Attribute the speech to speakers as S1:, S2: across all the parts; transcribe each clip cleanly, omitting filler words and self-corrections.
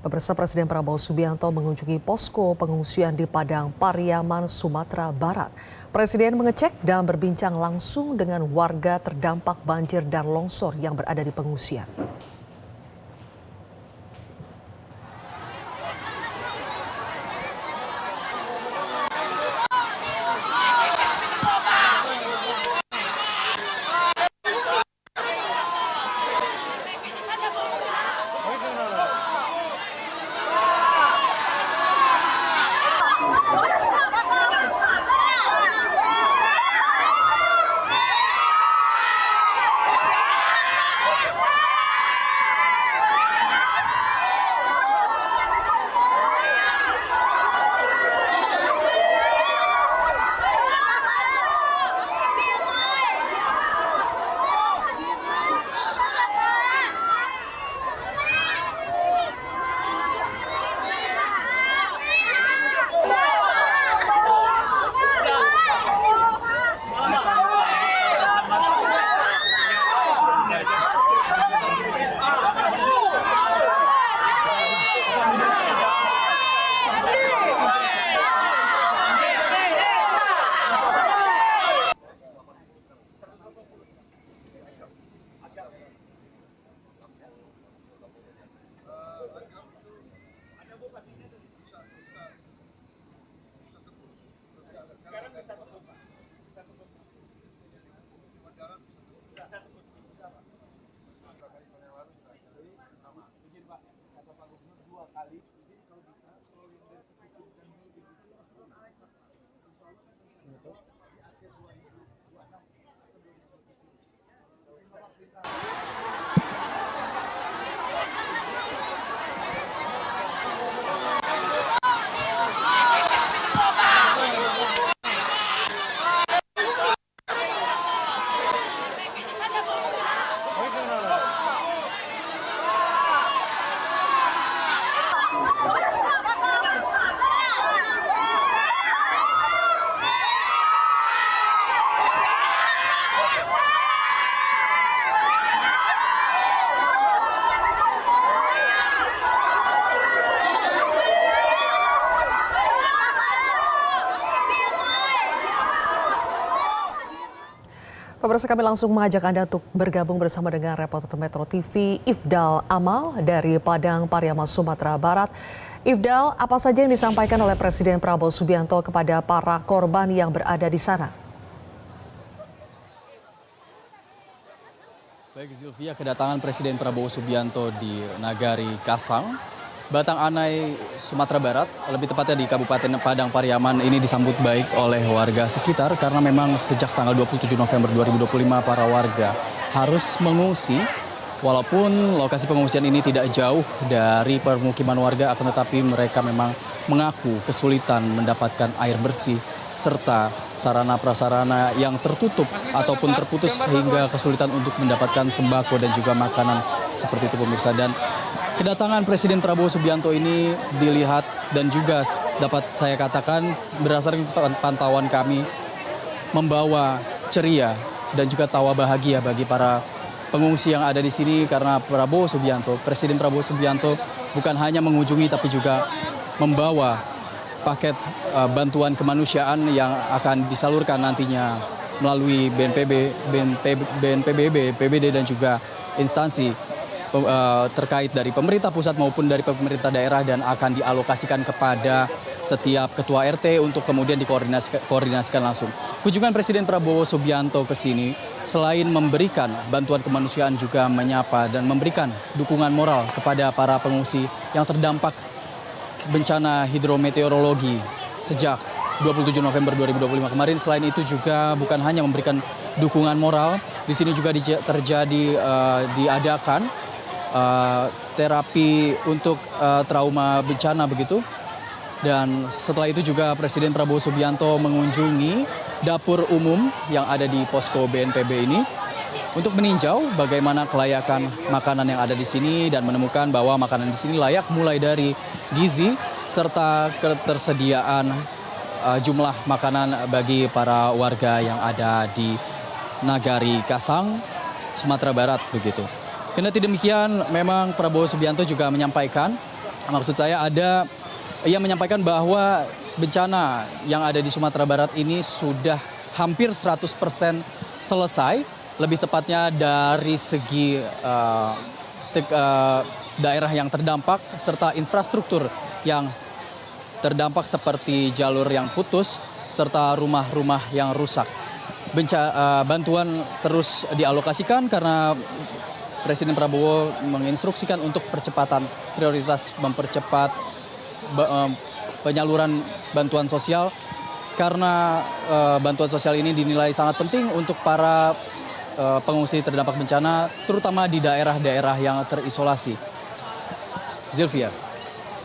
S1: Pemirsa, Presiden Prabowo Subianto mengunjungi posko pengungsian di Padang Pariaman, Sumatera Barat. Presiden mengecek dan berbincang langsung dengan warga terdampak banjir dan longsor yang berada di pengungsian. Pemirsa, kami langsung mengajak Anda untuk bergabung bersama dengan reporter Metro TV Ifdal Amal dari Padang Pariaman, Sumatera Barat. Ifdal, apa saja yang disampaikan oleh Presiden Prabowo Subianto kepada para korban yang berada di sana?
S2: Baik Zilvia, kedatangan Presiden Prabowo Subianto di Nagari Kasang, Batang Anai, Sumatera Barat, lebih tepatnya di Kabupaten Padang Pariaman ini disambut baik oleh warga sekitar karena memang sejak tanggal 27 November 2025 para warga harus mengungsi walaupun lokasi pengungsian ini tidak jauh dari permukiman warga, akan tetapi mereka memang mengaku kesulitan mendapatkan air bersih serta sarana prasarana yang tertutup ataupun terputus sehingga kesulitan untuk mendapatkan sembako dan juga makanan seperti itu pemirsa. Dan kedatangan Presiden Prabowo Subianto ini dilihat dan juga dapat saya katakan berdasarkan pantauan kami membawa ceria dan juga tawa bahagia bagi para pengungsi yang ada di sini karena Presiden Prabowo Subianto bukan hanya mengunjungi tapi juga membawa paket bantuan kemanusiaan yang akan disalurkan nantinya melalui BNPB, PBD dan juga instansi terkait dari pemerintah pusat maupun dari pemerintah daerah dan akan dialokasikan kepada setiap ketua RT untuk kemudian dikoordinasikan langsung. Kunjungan Presiden Prabowo Subianto ke sini selain memberikan bantuan kemanusiaan juga menyapa dan memberikan dukungan moral kepada para pengungsi yang terdampak bencana hidrometeorologi sejak 27 November 2025 kemarin. Selain itu juga bukan hanya memberikan dukungan moral, di sini juga diadakan terapi untuk trauma bencana begitu. Dan setelah itu juga Presiden Prabowo Subianto mengunjungi dapur umum yang ada di posko BNPB ini untuk meninjau bagaimana kelayakan makanan yang ada di sini dan menemukan bahwa makanan di sini layak mulai dari gizi serta ketersediaan jumlah makanan bagi para warga yang ada di Nagari Kasang, Sumatera Barat begitu. Kendati demikian, memang Prabowo Subianto juga menyampaikan Maksud saya ia menyampaikan bahwa bencana yang ada di Sumatera Barat ini sudah hampir 100% selesai, lebih tepatnya dari segi daerah yang terdampak serta infrastruktur yang terdampak seperti jalur yang putus serta rumah-rumah yang rusak. Bantuan terus dialokasikan karena Presiden Prabowo menginstruksikan untuk percepatan prioritas mempercepat penyaluran bantuan sosial karena bantuan sosial ini dinilai sangat penting untuk para pengungsi terdampak bencana terutama di daerah-daerah yang terisolasi. Zilvia.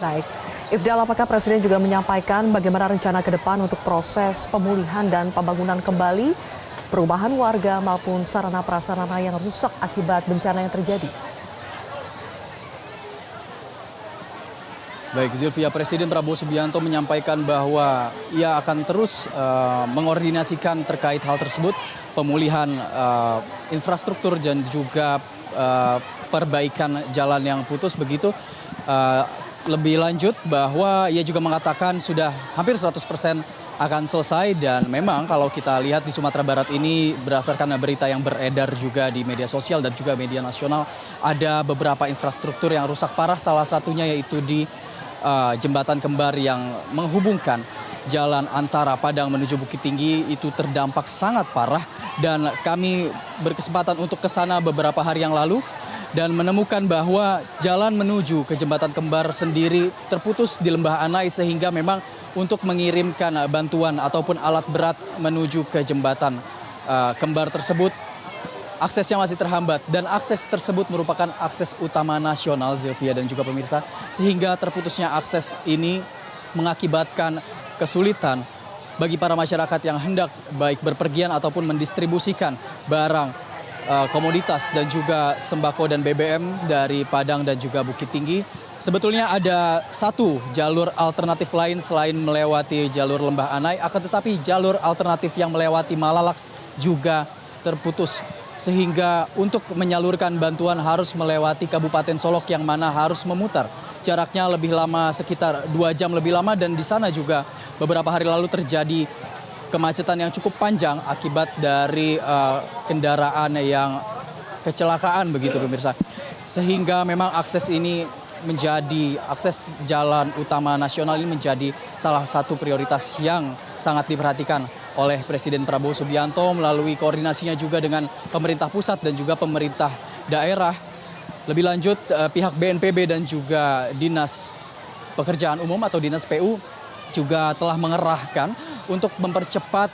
S1: Baik, Ifdal, apakah Presiden juga menyampaikan bagaimana rencana ke depan untuk proses pemulihan dan pembangunan kembali perubahan warga maupun sarana prasarana yang rusak akibat bencana yang terjadi?
S2: Baik, Zilvia, Presiden Prabowo Subianto menyampaikan bahwa ia akan terus mengordinasikan terkait hal tersebut, pemulihan infrastruktur dan juga perbaikan jalan yang putus begitu. Lebih lanjut bahwa ia juga mengatakan sudah hampir 100% akan selesai dan memang kalau kita lihat di Sumatera Barat ini berdasarkan berita yang beredar juga di media sosial dan juga media nasional ada beberapa infrastruktur yang rusak parah, salah satunya yaitu di jembatan kembar yang menghubungkan jalan antara Padang menuju Bukit Tinggi itu terdampak sangat parah dan kami berkesempatan untuk ke sana beberapa hari yang lalu dan menemukan bahwa jalan menuju ke jembatan kembar sendiri terputus di Lembah Anai sehingga memang untuk mengirimkan bantuan ataupun alat berat menuju ke jembatan kembar tersebut aksesnya masih terhambat dan akses tersebut merupakan akses utama nasional, Zilvia dan juga pemirsa, sehingga terputusnya akses ini mengakibatkan kesulitan bagi para masyarakat yang hendak baik berpergian ataupun mendistribusikan barang komoditas dan juga sembako dan BBM dari Padang dan juga Bukit Tinggi. Sebetulnya ada satu jalur alternatif lain selain melewati jalur Lembah Anai, akan tetapi jalur alternatif yang melewati Malalak juga terputus. Sehingga untuk menyalurkan bantuan harus melewati Kabupaten Solok yang mana harus memutar. Jaraknya lebih lama, sekitar 2 jam lebih lama dan di sana juga beberapa hari lalu terjadi kemacetan yang cukup panjang akibat dari kendaraan yang kecelakaan begitu pemirsa. Sehingga memang akses jalan utama nasional ini menjadi salah satu prioritas yang sangat diperhatikan oleh Presiden Prabowo Subianto melalui koordinasinya juga dengan pemerintah pusat dan juga pemerintah daerah. Lebih lanjut pihak BNPB dan juga Dinas Pekerjaan Umum atau Dinas PU juga telah mengerahkan untuk mempercepat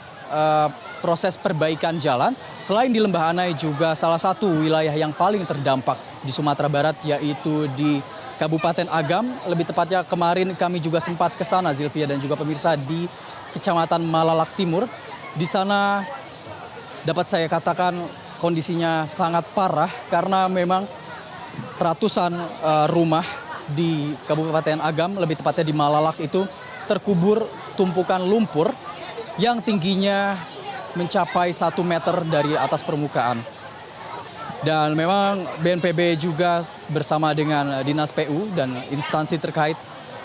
S2: proses perbaikan jalan. Selain di Lembah Anai juga salah satu wilayah yang paling terdampak di Sumatera Barat yaitu di Kabupaten Agam. Lebih tepatnya kemarin kami juga sempat ke sana, Zilvia dan juga pemirsa, di Kecamatan Malalak Timur. Di sana dapat saya katakan kondisinya sangat parah karena memang ratusan rumah di Kabupaten Agam, lebih tepatnya di Malalak itu terkubur tumpukan lumpur yang tingginya mencapai 1 meter dari atas permukaan. Dan memang BNPB juga bersama dengan Dinas PU dan instansi terkait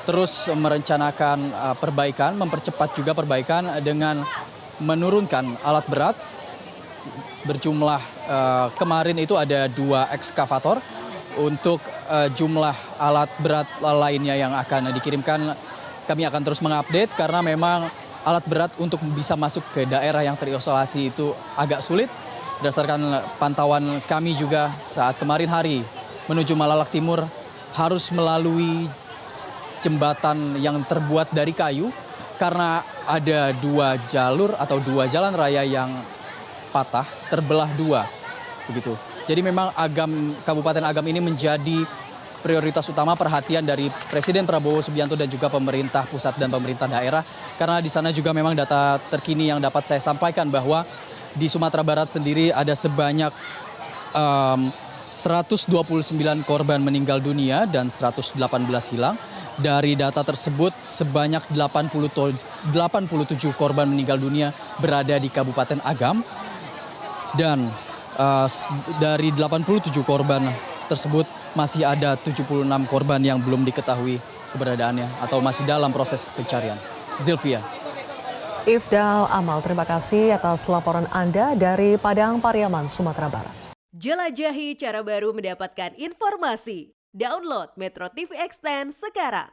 S2: terus merencanakan perbaikan, mempercepat juga perbaikan dengan menurunkan alat berat. Berjumlah kemarin itu ada 2 ekskavator. Untuk jumlah alat berat lainnya yang akan dikirimkan kami akan terus mengupdate karena memang alat berat untuk bisa masuk ke daerah yang terisolasi itu agak sulit. Berdasarkan pantauan kami juga saat kemarin hari menuju Malalak Timur harus melalui jembatan yang terbuat dari kayu karena ada 2 jalur atau 2 jalan raya yang patah, terbelah 2 begitu. Jadi memang Kabupaten Agam ini menjadi prioritas utama perhatian dari Presiden Prabowo Subianto dan juga pemerintah pusat dan pemerintah daerah. Karena di sana juga memang data terkini yang dapat saya sampaikan bahwa di Sumatera Barat sendiri ada sebanyak 129 korban meninggal dunia dan 118 hilang. Dari data tersebut sebanyak 87 korban meninggal dunia berada di Kabupaten Agam. Dan dari 87 korban tersebut masih ada 76 korban yang belum diketahui keberadaannya atau masih dalam proses pencarian. Zilvia.
S1: Ifdal Amal, terima kasih atas laporan Anda dari Padang Pariaman, Sumatera Barat.
S3: Jelajahi cara baru mendapatkan informasi. Download Metro TV Extend sekarang.